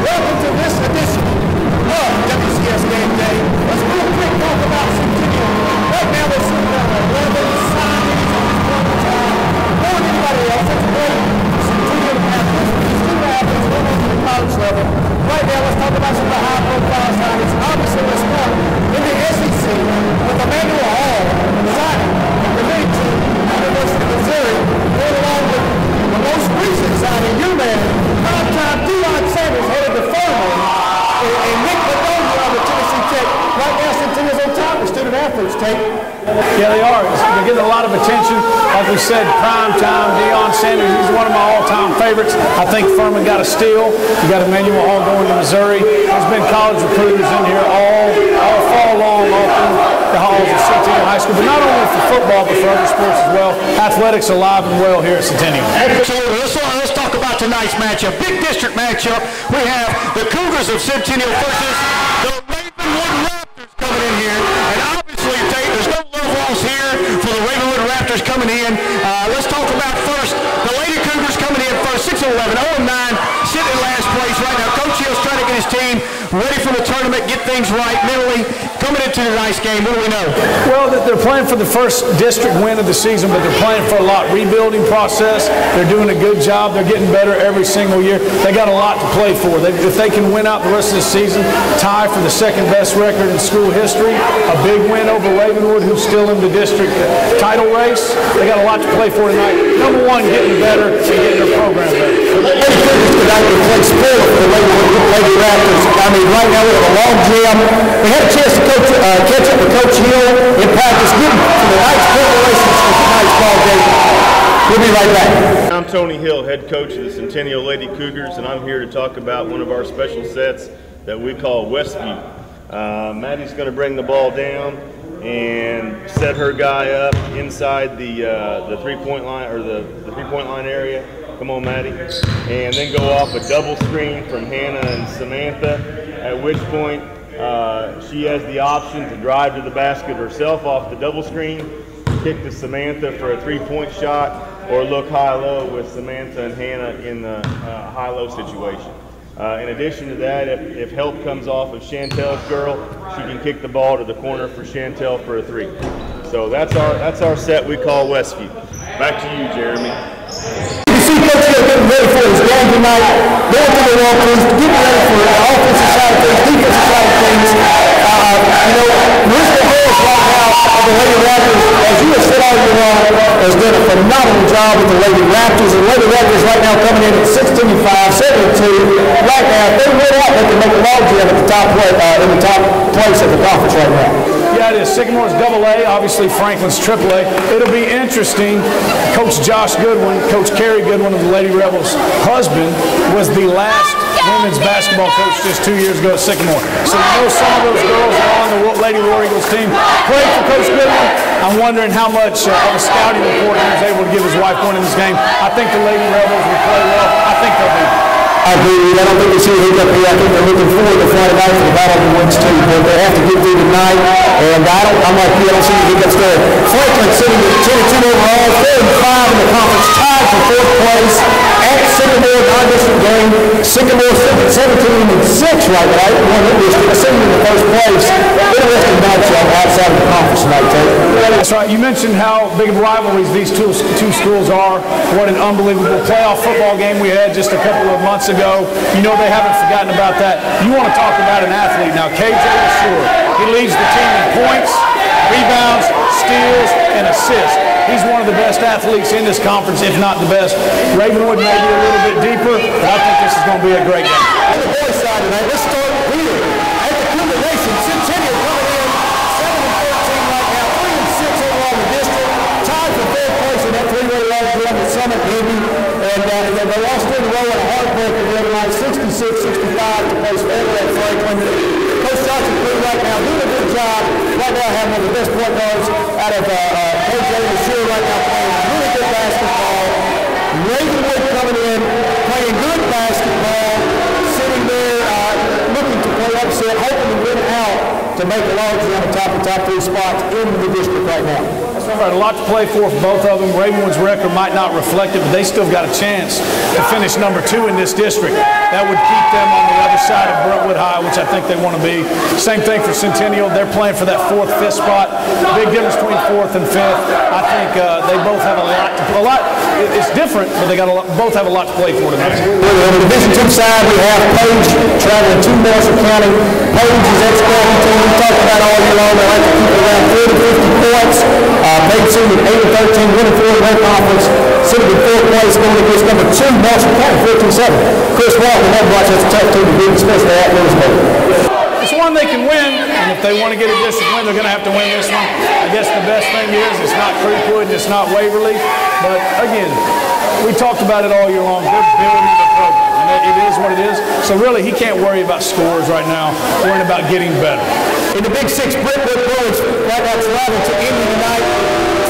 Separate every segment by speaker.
Speaker 1: Welcome to this edition of WCS Game Day. Let's do a quick talk about Centennial. Right now we're sitting at 11 signings at this point in time. More than anybody else, it's great. Centennial athletes, these student athletes going into the college level. Right now let's talk about some of the high-profile signings. Obviously let's start in the SEC with Emmanuel Hall signing from the league team at the University of Missouri, going along with the most recent signing, your man, prime-time Deion Sanders, headed to Furman, and Nick Bedonia on the Tennessee Tech. Right now, Centennial's on top of student athletes, Tate.
Speaker 2: Yeah, they are. They're getting a lot of attention. Like we said, prime-time Deion Sanders, he's one of my all-time favorites. I think Furman got a steal. You got Emmanuel Hall going to Missouri. There's been college recruiters in here all fall long, all through the halls of Centennial High School, but not only for football, but for other sports as well. Athletics alive and well here at Centennial.
Speaker 1: Let's talk about tonight's matchup. Big district matchup. We have the Cougars of Centennial versus the Ravenwood Raptors coming in here. And obviously, Tate, there's no love lost here for the Ravenwood Raptors coming in. Let's talk about first the Lady Cougars coming in first, 6-11, 0-9, sitting in last place right now. Coach Hill's trying to get his team ready for the tournament, get things right mentally. Coming into tonight's game, what do we know?
Speaker 2: Well, they're playing for the first district win of the season, but they're playing for a lot. Rebuilding process, they're doing a good job. They're getting better every single year. They got a lot to play for. If they can win out the rest of the season, tie for the second best record in school history, a big win over Ravenwood, who's still in the district title race. They got a lot to play for tonight. Number one, getting better and getting their program better.
Speaker 1: The Lady Cougars tonight will play sport for the Lady Raptors. I mean, right now we have a long gym. We had a chance to catch up with Coach Hill in practice, getting to the night's preparations for tonight's ball game. We'll be right back.
Speaker 3: I'm Tony Hill, head coach of the Centennial Lady Cougars, and I'm here to talk about one of our special sets that we call Westby. Maddie's going to bring the ball down and set her guy up inside the three-point line, or the three-point line area. Come on, Maddie. And then go off a double screen from Hannah and Samantha, at which point she has the option to drive to the basket herself off the double screen, kick to Samantha for a three-point shot, or look high-low with Samantha and Hannah in the high-low situation. In addition to that, if help comes off of Chantel's girl, she can kick the ball to the corner for Chantel for a three. So that's our set we call Westview. Back to you, Jeremy.
Speaker 1: You see Coach Hill getting ready for his game tonight, going through the walkthroughs, getting ready for the offensive side of things, defensive side of things. Marissa Harris right now of the Lady Raptors, as you have said all year long, has done a phenomenal job with the Lady Raptors. The Lady Raptors right now coming in at 6-5, 7-2. Right now, if they win out, they can make a log jam at the top place at the conference right now.
Speaker 2: Yeah, it is. Sycamore's AA, obviously Franklin's AAA. It'll be interesting. Coach Josh Goodwin, Coach Kerry Goodwin of the Lady Rebels' husband, was the last women's basketball coach just 2 years ago at Sycamore. So you know some of those girls that are on the Lady War Eagles team played for Coach Goodwin. I'm wondering how much of a scouting report he was able to give his wife going in this game. I think the Lady Rebels will play well. I think they'll be.
Speaker 1: I agree. I don't think they see a hiccup here. I think they're looking forward to Friday night for the Battle of the Wins too. But they have to get through tonight. And I'm like you. I don't see any hiccups there. Franklin sitting at 10-2 overall, 4-5 in the conference, tied for fourth place at Sycamore non-district game. Sycamore 17-6 right now. Won the district, sitting in the first place. Interesting matchup outside of the conference tonight, Tate.
Speaker 2: That's right. You mentioned how big of rivalries these two schools are. What an unbelievable playoff football game we had just a couple of months ago. You know they haven't forgotten about that. You want to talk about an athlete. Now, KJ Ashore, he leads the team in points, rebounds, steals, and assists. He's one of the best athletes in this conference, if not the best. Ravenwood may be a little bit deeper, but I think this is going to be a great game.
Speaker 1: On the boys' side tonight, 66-65 to place over at Franklin. Coach Johnson Crew right now doing a good job. Right now having one of the best point guards out of Coach Tate right now playing really good basketball. Ravenwood coming in, playing good basketball, sitting there looking to play upset, hoping to win out to make a large on the top 3 spots in the district right now.
Speaker 2: That's right, a lot to play for both of them. Ravenwood's record might not reflect it, but they still got a chance to finish number 2 in this district. That would keep them on the other side of Brentwood High, which I think they want to be. Same thing for Centennial. They're playing for that 4th, 5th spot. Big difference between 4th and 5th. I think they both have a lot. It's different, but they both have a lot to play for tonight.
Speaker 1: On the Division 2 side, we have Page traveling to Marshall County. Page is ex-Spartan team. We talked about all year long. They like to keep it around 40 to 50 points. Page sitting at 8-13, winning 4 in their conference. Sitting in 4th place, going against number 2, Marshall County, 14-7. Chris Walton, that's a tough team to beat, especially at Lewisburg.
Speaker 2: It's one they can win, and if they want to get a district win, they're going to have to win this one. I guess the best thing is it's not Creekwood and it's not Waverly, but again, we talked about it all year long. They're building the program, and it is what it is. So really, he can't worry about scores right now, worrying about getting better.
Speaker 1: In the Big 6, Brentwood Bruins right now traveling to Indy tonight.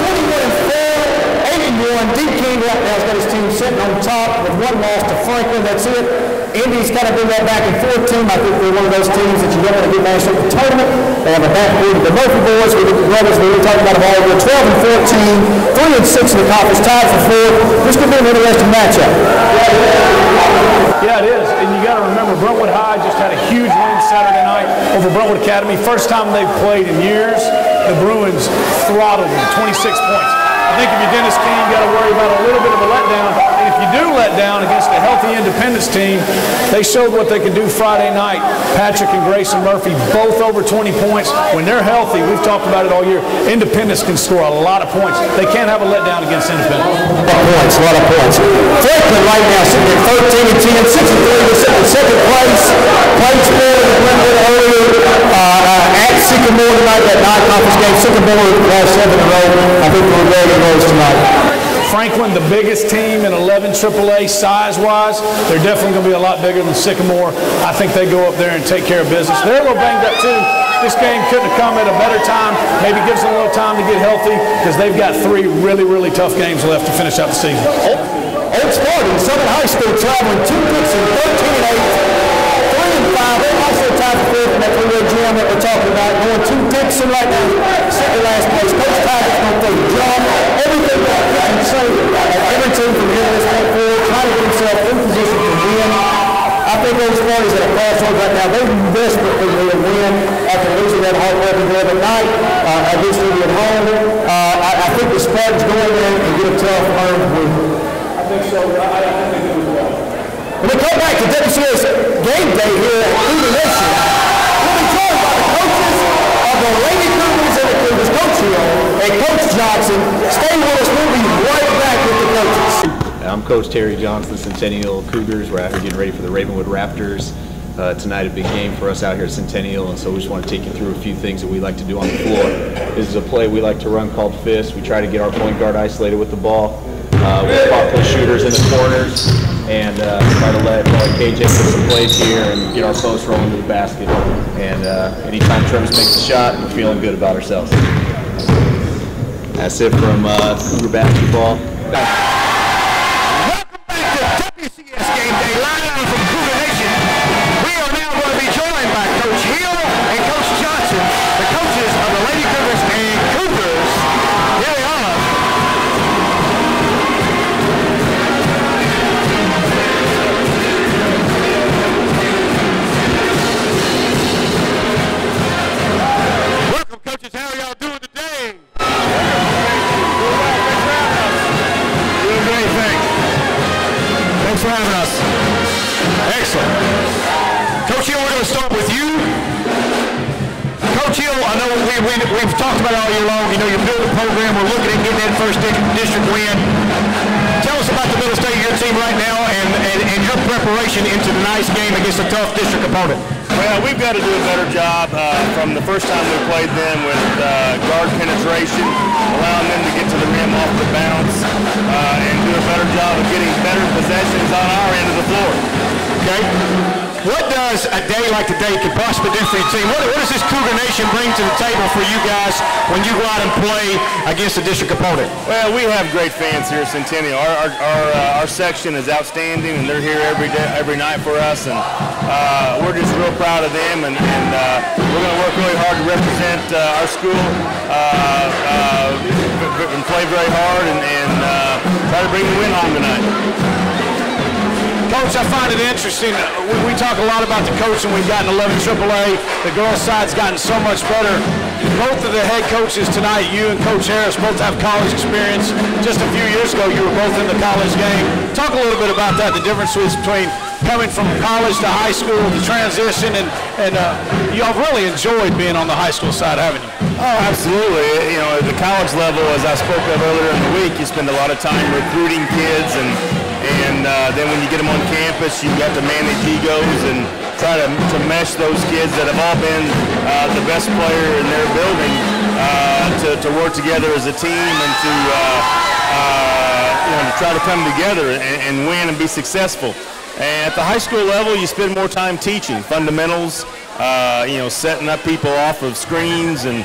Speaker 1: 21-4, 81. Deep King right now has got his team sitting on top with 1 loss to Franklin. That's it. Indy's kind of been that back and forth team. I think they're one of those teams that you don't want to get matched up in the tournament. They have a backboard with the Murphy boys. We look at the brothers. We were talking about them all. We're 12-14, 3-6 in the conference, tied for 4th. This could be an interesting matchup.
Speaker 2: Yeah, it is. And you got to remember, Brentwood High just had a huge win Saturday night over Brentwood Academy. First time they've played in years. The Bruins throttled them, 26 points. I think if you're Dennis King, you got to worry about a little bit of a letdown. And if you do let down against a healthy Independence team, they showed what they could do Friday night. Patrick and Grayson Murphy, both over 20 points. When they're healthy, we've talked about it all year, Independence can score a lot of points. They can't have a letdown against Independence.
Speaker 1: A lot of points. Franklin right now sitting at 13-10, 6-3, they're sitting in 2nd place. Played scored in Brentwood earlier at Sycamore tonight, that non-conference game. Sycamore last 7 in a row. I think we're ready to go tonight.
Speaker 2: Franklin, the biggest team in 11 AAA size-wise. They're definitely going to be a lot bigger than Sycamore. I think they go up there and take care of business. They're a little banged up too. This game couldn't have come at a better time. Maybe gives them a little time to get healthy because they've got 3 really, really tough games left to finish out the season.
Speaker 1: Old Spartan, Southern High School, traveling to Dixon, 13-8, 3-5. They're also tied for 4th in that 3-way gym that we're talking about. Going to Dixon right now, second last place. Coach Tiger's going to play the drum. Everything that he can say at every team from here to this point forward, trying to get himself in position to win. I think those parties at a crossroads right now, they desperately need a win after losing that heartbreaking the other night against Indy at home. I think the Spartans go in there and get a tough earned win.
Speaker 2: I think so. I think they do as well.
Speaker 1: When we come back to WCS Game Day here at Cougar Nation, we'll be joined by the coaches of the Lady Cougars and the Cougars, Coach Hill and Coach Johnson. Stay with us. We'll be right back with the coaches.
Speaker 4: I'm Coach Terry Johnson, Centennial Cougars. We're out here getting ready for the Ravenwood Raptors. Tonight a big game for us out here at Centennial, and so we just want to take you through a few things that we like to do on the floor. This is a play we like to run called fist. We try to get our point guard isolated with the ball. We spot play shooters in the corners and try to let KJ put some plays here and get our post rolling to the basket. And anytime Travis makes a shot, we're feeling good about ourselves. That's it from Cougar basketball.
Speaker 1: Welcome back to WCS Game Day, live from Cougar Nation. We are now going to be joined by Coach Hill and Coach Johnson, the coaches of the Lady Cougars and Cougars. Here they are. Welcome, coaches. How are y'all doing today? Doing great, thanks. Thanks for having us. Excellent. Coach Hill, we're going to start with you. Coach Hill, I know we've talked about it all year long. You know, you build a program. We're looking at getting that first district win. Tell us about the middle state of your team right now and your preparation into tonight's game against a tough district opponent.
Speaker 3: Well, we've got to do a better job from the first time we played them with guard penetration, allowing them to get to the rim off the bounce, and do a better job of getting better possessions on our end of the floor.
Speaker 1: Okay. does a day like today could possibly do for your team? What does this Cougar Nation bring to the table for you guys when you go out and play against a district opponent?
Speaker 3: Well, we have great fans here at Centennial. Our section is outstanding, and they're here every night for us, and we're just real proud of them, and we're going to work really hard to represent our school and play very hard and try to bring the win home tonight.
Speaker 2: Coach, I find it interesting. We talk a lot about the coaching we've got in 11 AAA. The girls' side's gotten so much better. Both of the head coaches tonight, you and Coach Harris, both have college experience. Just a few years ago, you were both in the college game. Talk a little bit about that, the differences between coming from college to high school, the transition, and y'all really enjoyed being on the high school side, haven't you?
Speaker 3: Oh, absolutely. You know, at the college level, as I spoke of earlier in the week, you spend a lot of time recruiting kids, and then when you get them on campus, you got to manage egos and try to mesh those kids that have all been the best player in their building to work together as a team and to try to come together and win and be successful. And at the high school level, you spend more time teaching fundamentals, setting up people off of screens and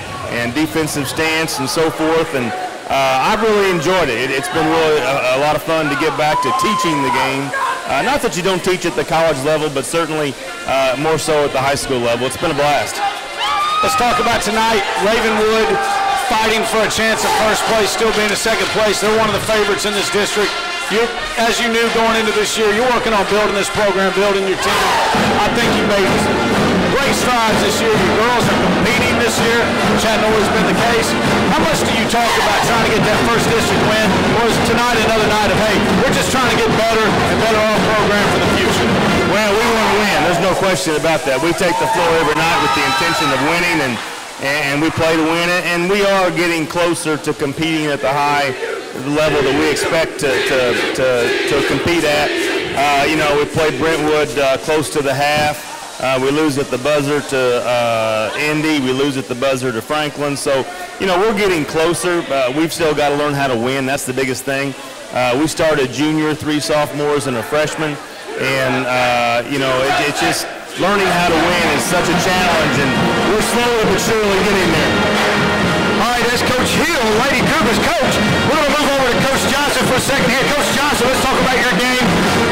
Speaker 3: defensive stance and so forth. And I've really enjoyed it. It's been really a lot of fun to get back to teaching the game. Not that you don't teach at the college level, but certainly more so at the high school level. It's been a blast.
Speaker 2: Let's talk about tonight. Ravenwood fighting for a chance at first place, still being in second place. They're one of the favorites in this district. As you knew going into this year, you're working on building this program, building your team. I think you made great strides this year. Your girls are competing this year, which hadn't always been the case. How much do you talk about trying to get that first district win, or is tonight another night of, hey, we're just trying to get better and better our program for the future?
Speaker 3: Well, we want to win. There's no question about that. We take the floor every night with the intention of winning, and we play to win it, and we are getting closer to competing at the high level that we expect to compete at. We played Brentwood close to the half. We lose at the buzzer to Indy. We lose at the buzzer to Franklin. So, we're getting closer. We've still got to learn how to win. That's the biggest thing. We started junior, 3 sophomores, and a freshman. And, it's just learning how to win is such a challenge, and we're slowly but surely getting there.
Speaker 1: All right, that's Coach Hill, Lady Cougars coach. We're going to move over to Coach Johnson for a second here. Coach Johnson, let's talk about your game.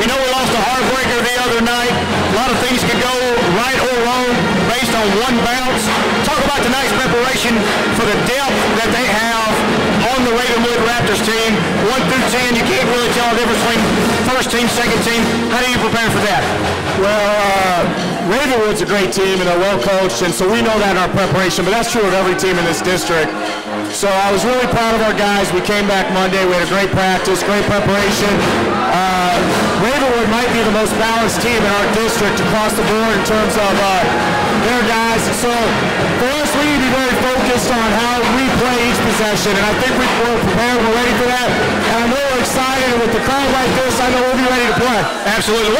Speaker 1: We know we lost a heartbreaker the other night. A lot of things could go right or wrong based on one bounce. Talk about tonight's preparation for the depth that they have on the Ravenwood Raptors team. 1 through 10, you can't really tell the difference between first team, second team. How do you prepare for that?
Speaker 5: Well, Ravenwood's a great team, and they're well coached, and so we know that in our preparation, but that's true of every team in this district. So I was really proud of our guys. We came back Monday. We had a great practice, great preparation. Ravenwood might be the most balanced team in our district across the board in terms of their guys. So for us, we need to be very focused on how we play each possession, and I think we're prepared. We're ready for that, and I'm really excited. And with the crowd like this, I know we'll be ready to play.
Speaker 1: Absolutely.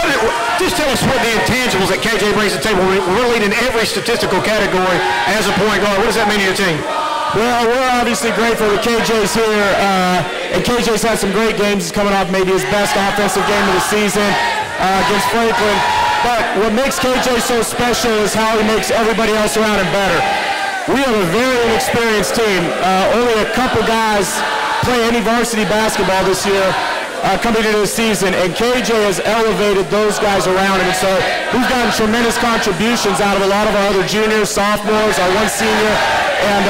Speaker 1: Just tell us what the intangibles that KJ brings to the table. We're leading every statistical category as a point guard. What does that mean to your team?
Speaker 5: Well, we're obviously grateful that KJ's here, and KJ's had some great games. He's coming off maybe his best offensive game of the season against Franklin. But what makes KJ so special is how he makes everybody else around him better. We have a very inexperienced team. Only a couple guys play any varsity basketball this year coming into the season, and KJ has elevated those guys around him. And so we've gotten tremendous contributions out of a lot of our other juniors, sophomores, our one senior. And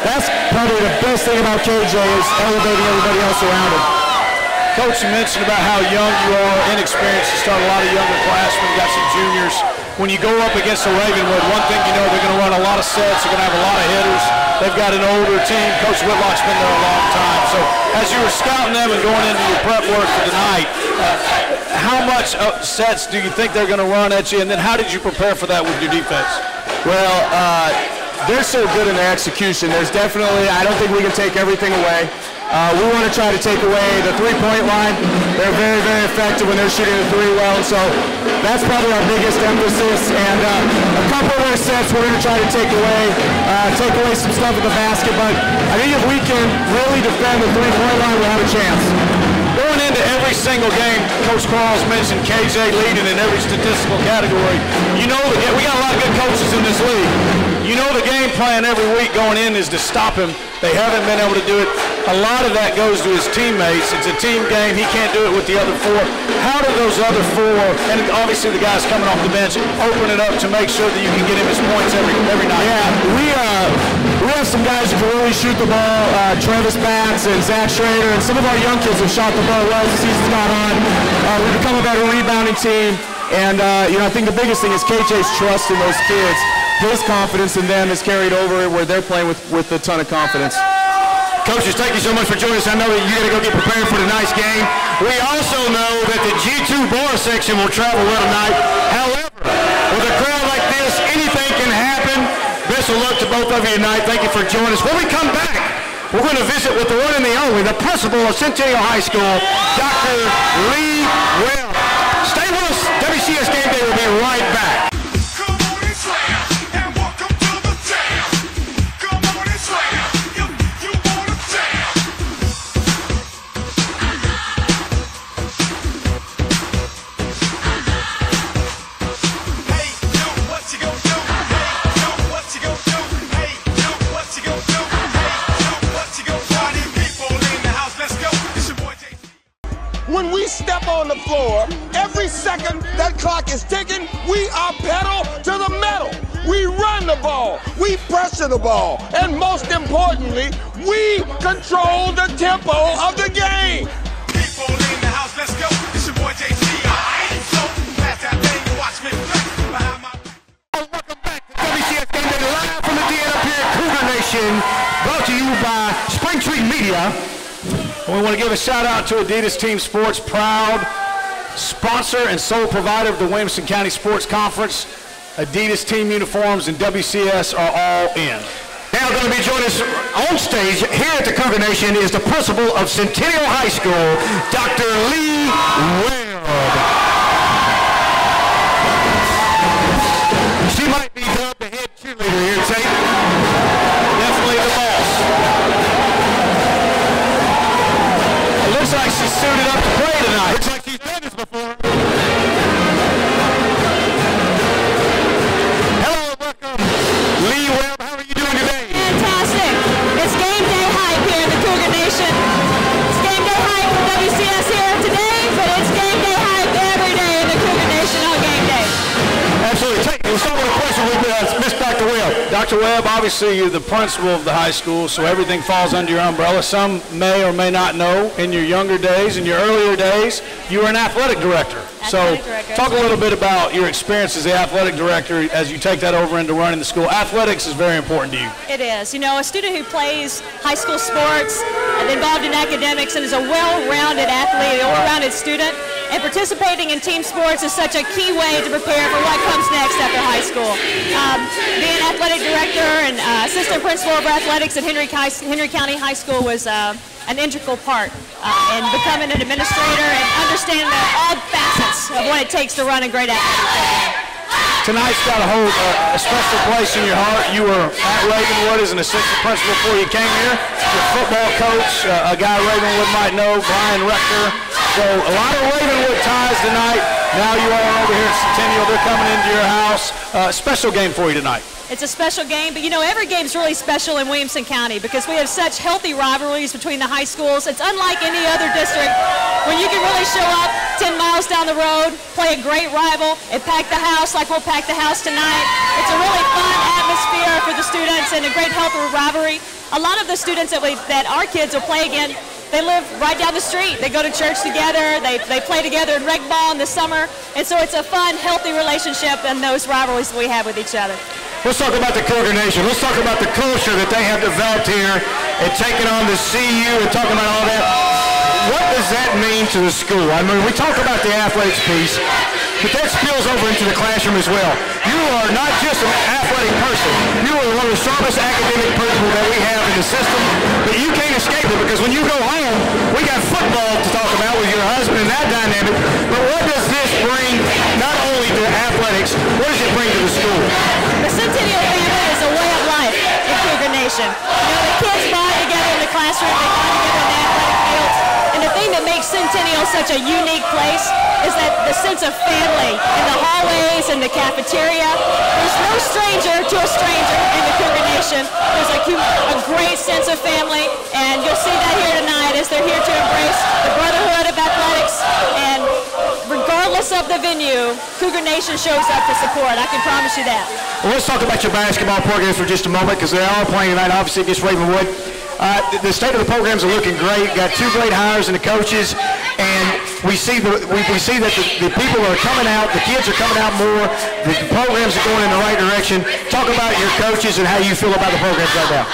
Speaker 5: that's probably the best thing about KJ is elevating everybody else around him.
Speaker 2: Coach, you mentioned about how young you are, inexperienced. You start a lot of younger classmen, you got some juniors. When you go up against the Ravenwood, one thing you know, they're going to run a lot of sets. They're going to have a lot of hitters. They've got an older team. Coach Whitlock's been there a long time. So as you were scouting them and going into your prep work for tonight, how much sets do you think they're going to run at you? And then how did you prepare for that with your defense?
Speaker 5: Well, they're so good in their execution. There's definitely, I don't think we can take everything away. We want to try to take away the three-point line. They're very, very effective when they're shooting the three well, and so that's probably our biggest emphasis. And a couple of their sets we're going to try to take away some stuff at the basket, but I think if we can really defend the three-point line, we'll have a chance.
Speaker 2: Going into every single game, Coach Qualls mentioned KJ leading in every statistical category. You know, we got a lot of good coaches in this league. You know the game plan every week going in is to stop him. They haven't been able to do it. A lot of that goes to his teammates. It's a team game. He can't do it with the other four. How do those other four, and obviously the guys coming off the bench, open it up to make sure that you can get him his points every night?
Speaker 5: Yeah, we have some guys who can really shoot the ball. Travis Batts and Zach Schrader, and some of our young kids have shot the ball well as the season's gone on. We've become a better rebounding team, and I think the biggest thing is KJ's trust in those kids. His confidence in them is carried over where they're playing with a ton of confidence.
Speaker 1: Coaches, thank you so much for joining us. I know that you got to go get prepared for tonight's game. We also know that the G2 bar section will travel well tonight. However, with a crowd like this, anything can happen. Best of luck to both of you tonight. Thank you for joining us. When we come back, we're going to visit with the one and the only, the principal of Centennial High School, Dr. Lee Webb. Stay with us. WCS Game Day will be right back.
Speaker 6: When we step on the floor, every second that clock is ticking, we are pedal to the metal. We run the ball, we pressure the ball, and most importantly, we control the tempo of the game.
Speaker 7: People in the house, let's go. It's your boy JC. So pass that thing and watch me flex behind my back.
Speaker 1: Welcome back to WCS Game Day live from the DN up here at Cougar Nation, brought to you by Spring Tree Media.
Speaker 2: We want to give a shout out to Adidas Team Sports, proud sponsor and sole provider of the Williamson County Sports Conference. Adidas team uniforms and WCS are all in.
Speaker 1: Now going to be joining us on stage here at the Cougar Nation is the principal of Centennial High School, Dr. Lee Webb. She might be dubbed the head cheerleader here, Tate.
Speaker 2: Definitely the boss. It looks like she's suited up to play tonight.
Speaker 1: Looks like she's done this before. Hello, welcome. Lee Webb, how are you doing today?
Speaker 8: Fantastic. It's game day hype here in the Cougar Nation. It's game day hype for WCS here today, but it's game day hype every day in the Cougar Nation on game day.
Speaker 1: Absolutely. Tate, we'll start with a question with Miss Dr. Webb.
Speaker 2: Dr. Webb, obviously you're the principal of the high school, so everything falls under your umbrella. Some may or may not know, in your younger days, in your earlier days, you were an athletic director. Talk a little bit about your experience as the athletic director as you take that over into running the school. Athletics is very important to you.
Speaker 8: It is. You know, a student who plays high school sports and involved in academics and is a well-rounded athlete, a well-rounded student, and participating in team sports is such a key way to prepare for what comes next after high school. Being athletic director and assistant principal of athletics at Henry County High School was an integral part in becoming an administrator and understanding all facets of what it takes to run a great athletic program.
Speaker 2: Tonight's got to hold a special place in your heart. You were at Ravenwood as an assistant principal before you came here. Your football coach, a guy Ravenwood might know, Brian Rector. So a lot of Ravenwood ties tonight. Now you are over here at Centennial. They're coming into your house. Special game for you tonight.
Speaker 8: It's a special game, but you know, every game's really special in Williamson County because we have such healthy rivalries between the high schools. It's unlike any other district when you can really show up 10 miles down the road, play a great rival, and pack the house like we'll pack the house tonight. It's a really fun atmosphere for the students and a great healthy rivalry. A lot of the students that our kids will play again, they live right down the street. They go to church together. They play together in rec ball in the summer. And so it's a fun, healthy relationship and those rivalries that we have with each other.
Speaker 1: Let's talk about the Cougar Nation. Let's talk about the culture that they have developed here and taking on the CU and talking about all that. What does that mean to the school? I mean, we talk about the athletics piece, but that spills over into the classroom as well. You are not just an athletic person. You are one of the strongest academic people that we have in the system, but you can't escape it because when you go home, we got football to talk about with your husband and that dynamic, but what does this bring not only to athletics, what does it bring to the school?
Speaker 8: The Centennial family is a way of life in Cougar Nation. You know, the kids bond together in the classroom, they bond together in the athletic fields, and the thing that makes Centennial Centennial is such a unique place is that the sense of family in the hallways and the cafeteria. There's no stranger to a stranger in the Cougar Nation. There's a great sense of family, and you'll see that here tonight as they're here to embrace the brotherhood of athletics. And regardless of the venue, Cougar Nation shows up to support. I can promise you that.
Speaker 5: Well, let's talk about your basketball programs for just a moment, because they are playing tonight, obviously, against Ravenwood. The state of the programs are looking great. Got 2 great hires in the coaches, and we see that the people are coming out, the kids are coming out more, the programs are going in the right direction. Talk about your coaches and how you feel about the programs right now.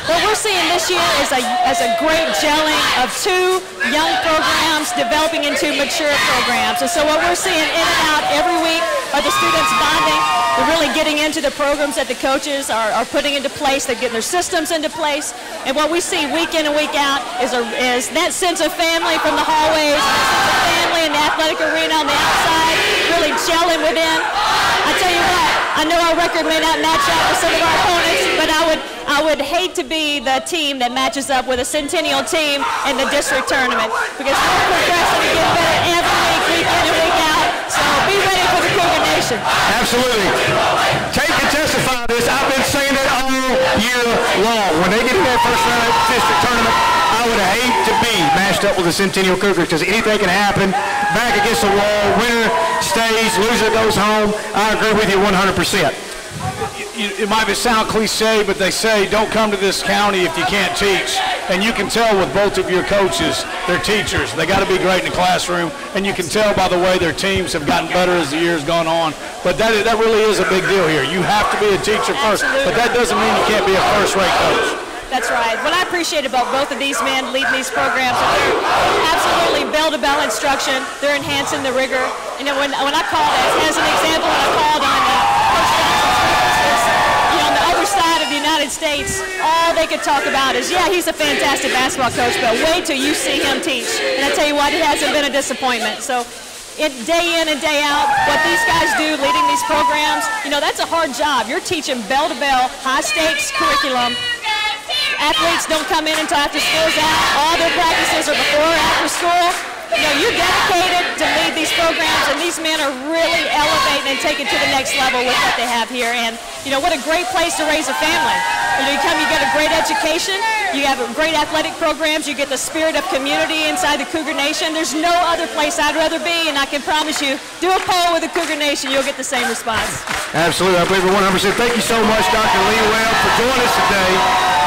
Speaker 8: What we're seeing this year is a great gelling of 2 young programs developing into mature programs. And so what we're seeing in and out every week are the students bonding. They're really getting into the programs that the coaches are putting into place. They're getting their systems into place. And what we see week in and week out is that sense of family from the hallways, that sense of family in the athletic arena on the outside, really gelling within. I tell you what, I know our record may not match up with some of our opponents, but I would hate to be the team that matches up with a Centennial team in the district tournament, because we're progressing and getting better every week in and week out. So be ready for the Cougar Nation.
Speaker 5: Absolutely. Tate can testify to this. I've been saying it all year long. When they get in that first round of the district tournament, I would hate to be matched up with the Centennial Cougars, because anything can happen. Back against the wall, winner stays, loser goes home. I agree with you 100%.
Speaker 2: It might sound cliche, but they say don't come to this county if you can't teach. And you can tell with both of your coaches, they're teachers. They got to be great in the classroom, and you can tell by the way their teams have gotten better as the years gone on. But that really is a big deal here. You have to be a teacher first, but that doesn't mean you can't be a first-rate coach.
Speaker 8: That's right. What I appreciate about both of these men leading these programs is they're absolutely bell-to-bell instruction. They're enhancing the rigor. You know, when I called, as an example, when I called on Coach Johnson's, on the other side of the United States, all they could talk about is, yeah, he's a fantastic basketball coach, but wait till you see him teach. And I tell you what, it hasn't been a disappointment. So day in and day out, what these guys do leading these programs, that's a hard job. You're teaching bell-to-bell, high-stakes curriculum. Athletes don't come in until after school's out. All their practices are before or after school. You're dedicated to lead these programs, and these men are really elevating and taking it to the next level with what they have here. And, what a great place to raise a family. You get a great education, you have great athletic programs, you get the spirit of community inside the Cougar Nation. There's no other place I'd rather be, and I can promise you, do a poll with the Cougar Nation, you'll get the same response.
Speaker 5: Absolutely. I believe it 100%. Thank you so much, Dr. Lee Webb, for joining us today.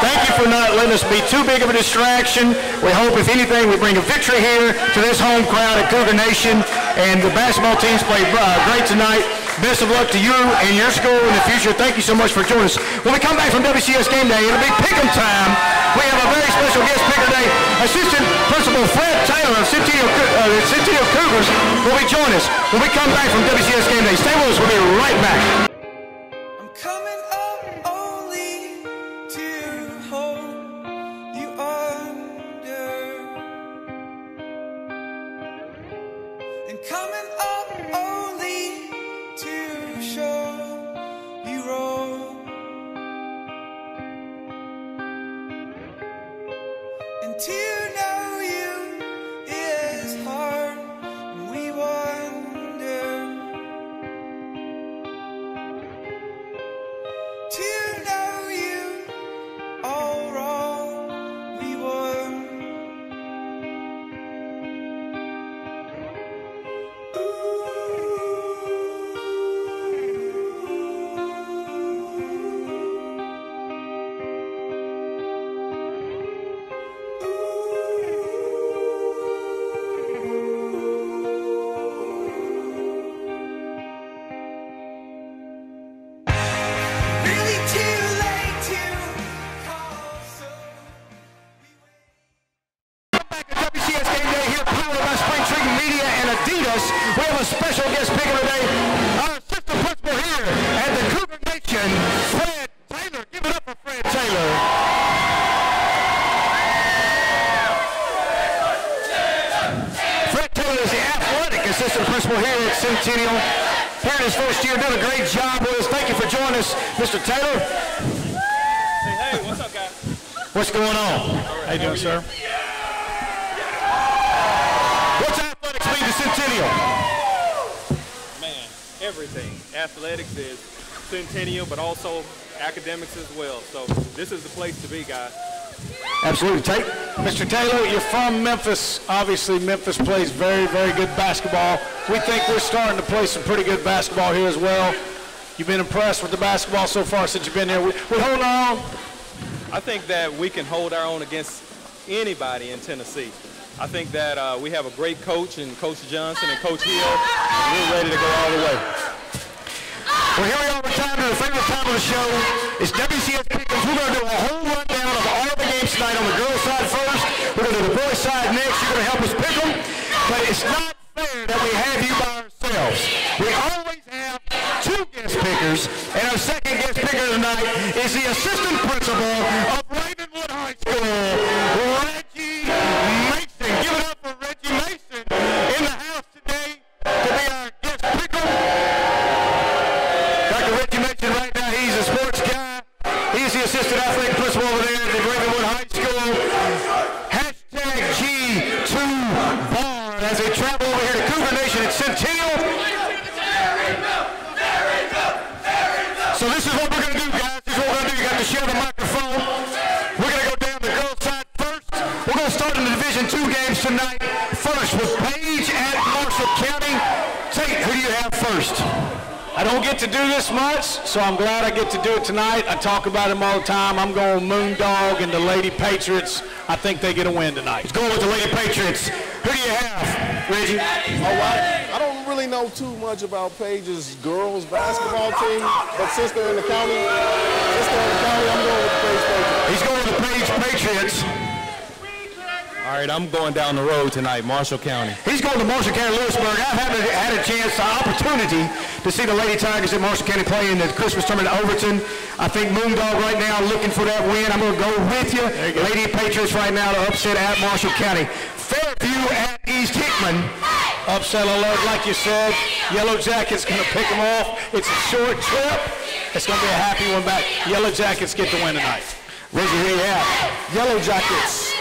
Speaker 5: Thank you for not letting us be too big of a distraction. We hope, if anything, we bring a victory here to this home crowd at Cougar Nation. And the basketball teams played great tonight. Best of luck to you and your school in the future. Thank you so much for joining us. When we come back from WCS Game Day, it'll be pick'em time. We have a very special guest picker today. Assistant Principal Fred Taylor of Centennial Cougars will be joining us when we come back from WCS Game Day. Stay with us. We'll be right back.
Speaker 9: I'm coming up only to hold you under, and coming up only to show you wrong, and to know you is hard, and we wonder, to know you all wrong, we wonder. Really too late to call, so
Speaker 5: Back at WCS Game Day here, powered by Spring Tree Media and Adidas. We have a special guest picker today, our assistant principal here at the Cougar Nation, Fred Taylor. Give it up for Fred Taylor. Fred Taylor is the athletic assistant principal here at Centennial. Here in his first year, doing a great job with us. Thank you for joining us, Mr. Taylor.
Speaker 10: Hey, what's up, guys?
Speaker 5: What's going on?
Speaker 2: How you doing, sir?
Speaker 5: What's mean to Centennial?
Speaker 10: Man, everything. Athletics is Centennial, but also academics as well. So this is the place to be, guys.
Speaker 5: Absolutely. Tate?
Speaker 2: Mr. Taylor, you're from Memphis. Obviously, Memphis plays very, very good basketball. We think we're starting to play some pretty good basketball here as well. You've been impressed with the basketball so far since you've been here. We hold on.
Speaker 10: I think that we can hold our own against anybody in Tennessee. I think that we have a great coach in Coach Johnson and Coach Hill. We're ready to go all the way.
Speaker 5: Well, here we are. We're time to the favorite time of the show. It's WCS Pick'ems. We're going to do a whole rundown of all the games tonight on the girls' side first. We're going to do the boys' side next. You're going to help us pick them. But it's not fair that we have you by ourselves. We always have two guest pickers, and our second guest picker tonight is the assistant principal of Ravenwood High School, Reggie Mason. Give it up for Reggie Mason in the house today to be our guest picker. Dr. Reggie Mason right now, he's a sports guy. He's the assistant athletic principal over there at Ravenwood High School. Hashtag G2Bar as they travel over here to Cougar Nation at Centennial. So this is what we're going to do, guys. This is what we're going to do. You got to share the microphone. We're going to go down the girls' side first. We're going to start in the Division II games tonight. First with Page at Marshall County. Tate, who do you have first?
Speaker 2: I don't get to do this much, so I'm glad I get to do it tonight. I talk about them all the time. I'm going Moondog and the Lady Patriots. I think they get a win tonight.
Speaker 5: Let's go with the Lady Patriots. Who do you have, Reggie?
Speaker 6: Oh, I don't really know too much about Page's girls basketball team, but since they're in the county, I'm going with the Page Patriots.
Speaker 5: He's going with the Page Patriots.
Speaker 10: All right, I'm going down the road tonight, Marshall County.
Speaker 5: He's going to Marshall County, Lewisburg. I've had a chance, an opportunity to see the Lady Tigers at Marshall County play in the Christmas tournament at Overton. I think Moondog right now looking for that win. I'm going to go with you. Lady Patriots right now to upset at Marshall County. Fairview at East Hickman.
Speaker 2: Upset alert, like you said. Yellow Jackets going to pick them off. It's a short trip. It's going to be a happy one back. Yellow Jackets get the win tonight.
Speaker 5: Reggie, who you have?
Speaker 6: Yellow Jackets.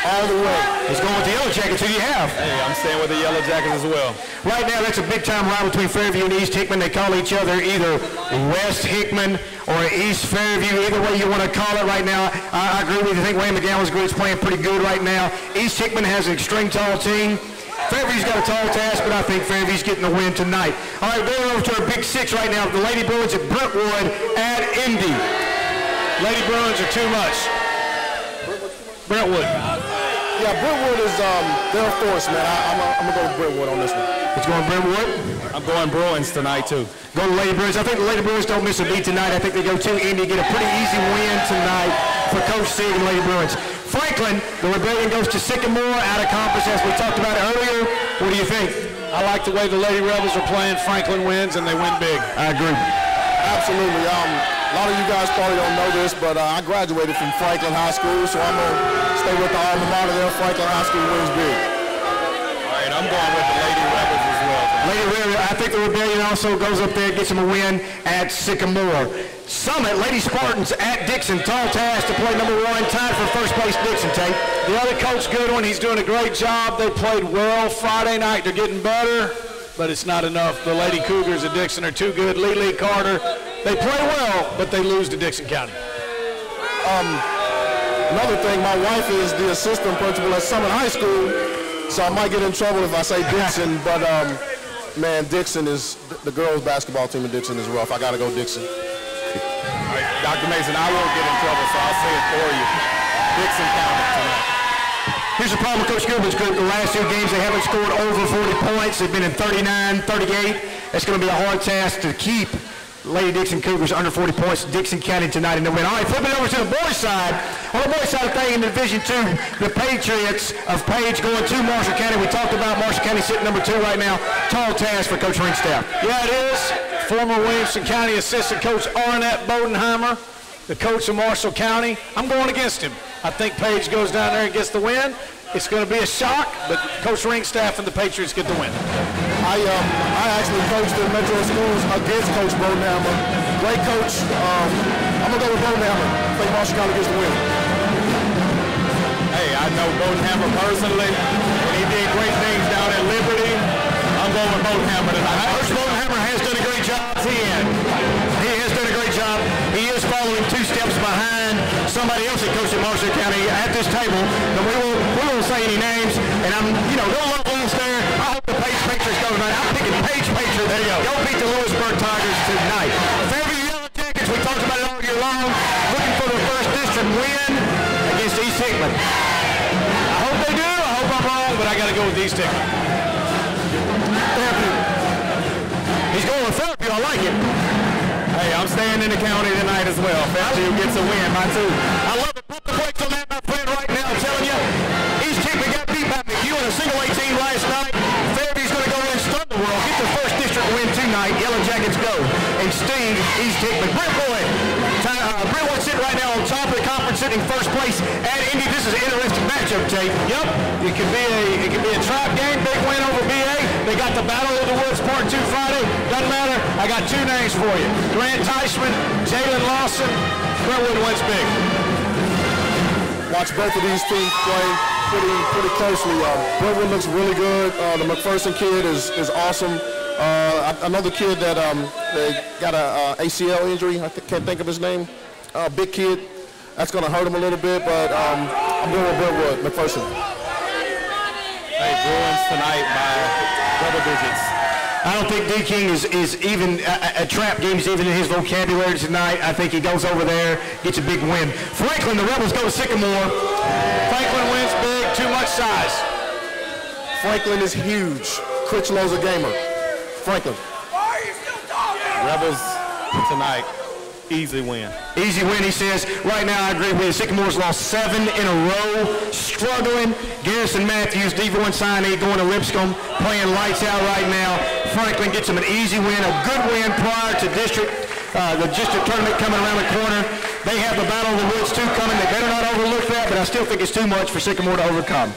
Speaker 6: All the way.
Speaker 5: He's going with the Yellow Jackets. Who do you have?
Speaker 10: Hey, I'm staying with the Yellow Jackets as well.
Speaker 5: Right now, that's a big-time rival between Fairview and East Hickman. They call each other either West Hickman or East Fairview. Either way you want to call it right now. I agree with you. I think Wayne McGowan's group's playing pretty good right now. East Hickman has an extreme tall team. Fairview's got a tall task, but I think Fairview's getting the win tonight. All right, going over to our Big Six right now. The Lady Bruins at Brentwood at Indy.
Speaker 2: Lady Bruins are too much. Brentwood.
Speaker 6: Yeah, Brentwood is their force, man. I'm going to go with Brentwood on this one.
Speaker 5: It's going Brentwood?
Speaker 10: I'm going Bruins tonight, too.
Speaker 5: Go to Lady Bruins. I think the Lady Bruins don't miss a beat tonight. I think they go to Indy, get a pretty easy win tonight for Coach Sig and Lady Bruins. Franklin, the Rebellion goes to Sycamore out of conference, as we talked about earlier. What do you think?
Speaker 2: I like the way the Lady Rebels are playing. Franklin wins, and they win big.
Speaker 5: I agree.
Speaker 6: Absolutely. A lot of you guys probably don't know this, but I graduated from Franklin High School, so I'm going to stay with the alma mater there. Franklin High School wins big.
Speaker 10: All right, I'm going with the Lady Rebels as well.
Speaker 5: Lady Rebels, I think the Rebellion also goes up there, gets them a win at Sycamore. Summit, Lady Spartans at Dixon. Tall task to play number one, tied for first place Dixon, Tate.
Speaker 2: The other coach, Goodwin, he's doing a great job. They played well Friday night. They're getting better, but it's not enough. The Lady Cougars at Dixon are too good. Lee Carter, they play well, but they lose to Dixon County.
Speaker 6: Another thing, my wife is the assistant principal at Summit High School, so I might get in trouble if I say Dixon, but man, Dixon is, the girls basketball team in Dixon is rough. I got to go Dixon.
Speaker 10: All right, Dr. Mason, I won't get in trouble, so I'll say it for you. Dixon County tonight.
Speaker 5: Here's the problem with Coach Goodwin's group. The last two games, they haven't scored over 40 points. They've been in 39, 38. It's going to be a hard task to keep Lady Dixon Cougars under 40 points. Dixon County tonight in the win. All right, flipping over to the boys' side. On the boys' side of thing in Division II, the Patriots of Page going to Marshall County. We talked about Marshall County sitting number 2 right now. Tall task for Coach Ringstaff.
Speaker 2: Yeah, it is. Former Williamson County assistant coach Arnett Bodenheimer, the coach of Marshall County. I'm going against him. I think Page goes down there and gets the win. It's going to be a shock, but Coach Ringstaff and the Patriots get the win.
Speaker 6: I actually coached in Metro Schools against Coach Bodenhammer. Great coach. I'm going to go with Bodenhammer. I think Marshall County gets the win.
Speaker 10: Hey, I know Bodenhammer personally, and he did great things down at Liberty.
Speaker 5: go with Bodenhammer tonight. Coach Bodenhammer has done a great job. He has done a great job. He is following 2 steps behind somebody else that coached at Marshall County at this table. But we won't say any names. And I'm, no love lost there. I hope the Page Patriots go tonight. I'm picking Page Patriots. There you go. Go beat the Lewisburg Tigers tonight. Fairview Yellow Jackets, we talked about it all year long, looking for their first district win against East Hickman. I hope they do. I hope I'm wrong, but I got to go with East Hickman. Fairview. He's going with Fairview. I like it. Hey, I'm staying in the county tonight as well. Fairview gets a win, mine too. I love it. Put the brakes on that, my friend, right now. I'm telling you, East Hickman got beat by McHugh in a single 18 last night. Fairview's going to go in and stun the world. Get their first district win tonight. Yellow Jackets go. And Steve, East Hickman. Brentwood sitting right now on top of the conference, sitting first place at Indy. This is an interesting matchup, Tate. Yep. It could be a trap game. Big win over BA. They got the Battle of the Woods Part 2 Friday. Doesn't matter. I got 2 names for you. Grant Teichman, Jalen Lawson. Brentwood wins big.
Speaker 11: Watch both of these teams play pretty closely. Brentwood looks really good. The McPherson kid is awesome. I know the kid that they got a ACL injury. I can't think of his name. Big kid. That's going to hurt him a little bit, but I'm going with Brentwood, McPherson.
Speaker 5: Hey, Bruins tonight by double digits. I don't think D. King is even a trap game is even in his vocabulary tonight. I think he goes over there, gets a big win. Franklin, the Rebels go to Sycamore. Franklin wins big, too much size.
Speaker 11: Franklin is huge. Critchlow's a gamer. Franklin.
Speaker 5: Rebels tonight. Easy win. Easy win, he says. Right now, I agree with you. Sycamore's lost 7 in a row, struggling. Garrison Matthews, D1 signee, going to Lipscomb, playing lights out right now. Franklin gets him an easy win, a good win prior to the district tournament coming around the corner. They have the Battle of the Woods 2 coming. They better not overlook that, but I still think it's too much for Sycamore to overcome.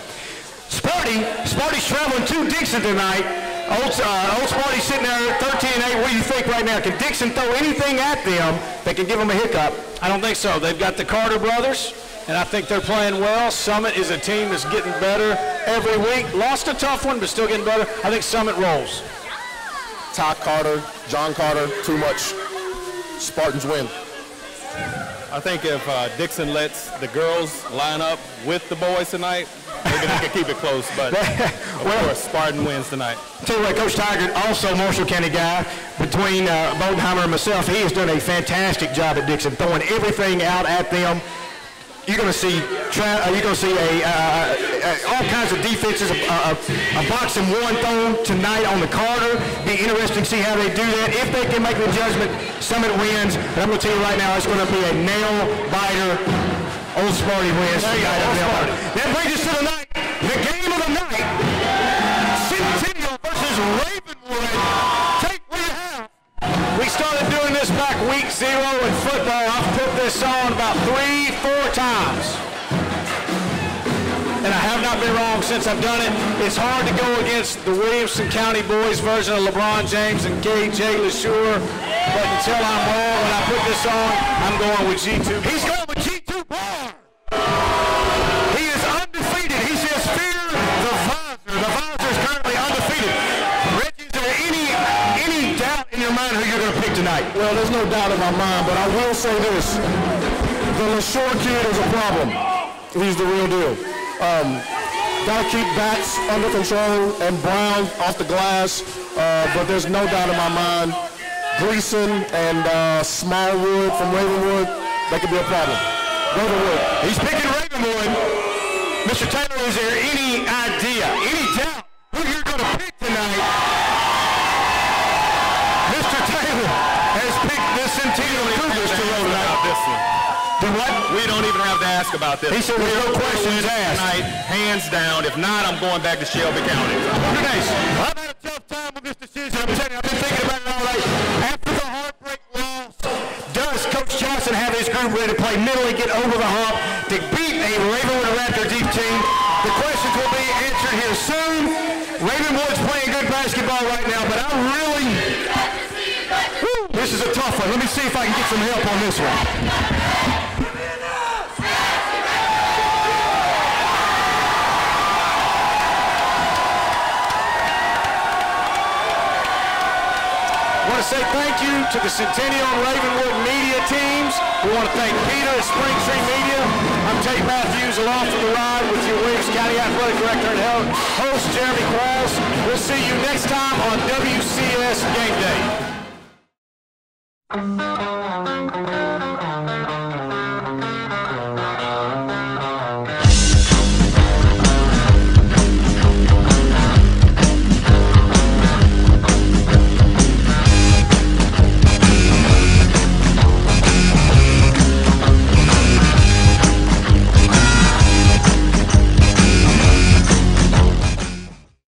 Speaker 5: Sparty's traveling to Dixon tonight. Old Sparty's sitting there 13-8. What do you think right now? Can Dixon throw anything at them that can give them a hiccup?
Speaker 2: I don't think so. They've got the Carter brothers, and I think they're playing well. Summit is a team that's getting better every week. Lost a tough one, but still getting better. I think Summit rolls.
Speaker 11: Ty Carter, John Carter, too much. Spartans win.
Speaker 10: I think if Dixon lets the girls line up with the boys tonight, maybe they can keep it close, but of course, Spartan wins tonight.
Speaker 5: Tell you what, Coach Tiger, also Marshall County guy, between Bodenhammer and myself, he has done a fantastic job at Dixon, throwing everything out at them. You're going to see all kinds of defenses, a box and one thrown tonight on the Carter. Be interesting to see how they do that. If they can make the judgment, Summit wins. But I'm going to tell you right now, it's going to be a nail-biter. Old Sparty wins. That brings us to the night, the game of the night. Centennial versus Ravenwood. Tate, what do you have?
Speaker 2: We started doing this back week 0 in football. I've put this on about 3-4 times. And I have not been wrong since I've done it. It's hard to go against the Williamson County boys version of LeBron James and KJ LeSure. But until I'm wrong, when I put this on, I'm going with G2.
Speaker 5: He's going with G2 Bar. He is undefeated. He says, fear the visor. The visor is currently undefeated. Reggie, is there any doubt in your mind who you're going to pick tonight?
Speaker 11: Well, there's no doubt in my mind, but I will say this. The LeSure kid is a problem. He's the real deal. Got to keep bats under control and Brown off the glass, but there's no doubt in my mind. Gleason and Smallwood from Ravenwood, that could be a problem. Ravenwood.
Speaker 5: He's picking Ravenwood. Mr. Taylor, is there any idea, any doubt who you're going to pick tonight? Mr. Taylor has picked the Centennial Cougars to roll tonight.
Speaker 10: This one.
Speaker 5: Do what?
Speaker 10: We don't even have to ask about this.
Speaker 5: He said there's no questions asked.
Speaker 10: Tonight, hands down. If not, I'm going back to Shelby County.
Speaker 5: Well, I've had a tough time with this decision. I'm telling you, I've been thinking about it all night. After the heartbreak loss, does Coach Johnson have his group ready to play mentally, get over the hump, to beat a Ravenwood Raptor deep team? The questions will be answered here soon. Ravenwood's playing good basketball right now, but I really... This is a tough one. Let me see if I can get some help on this one. say thank you to the Centennial and Ravenwood media teams. We want to thank Peter at Springtree Media. I'm Tate Matthews, along for the ride with your Williams County Athletic Director and host Jeremy Qualls. We'll see you next time on WCS Game Day.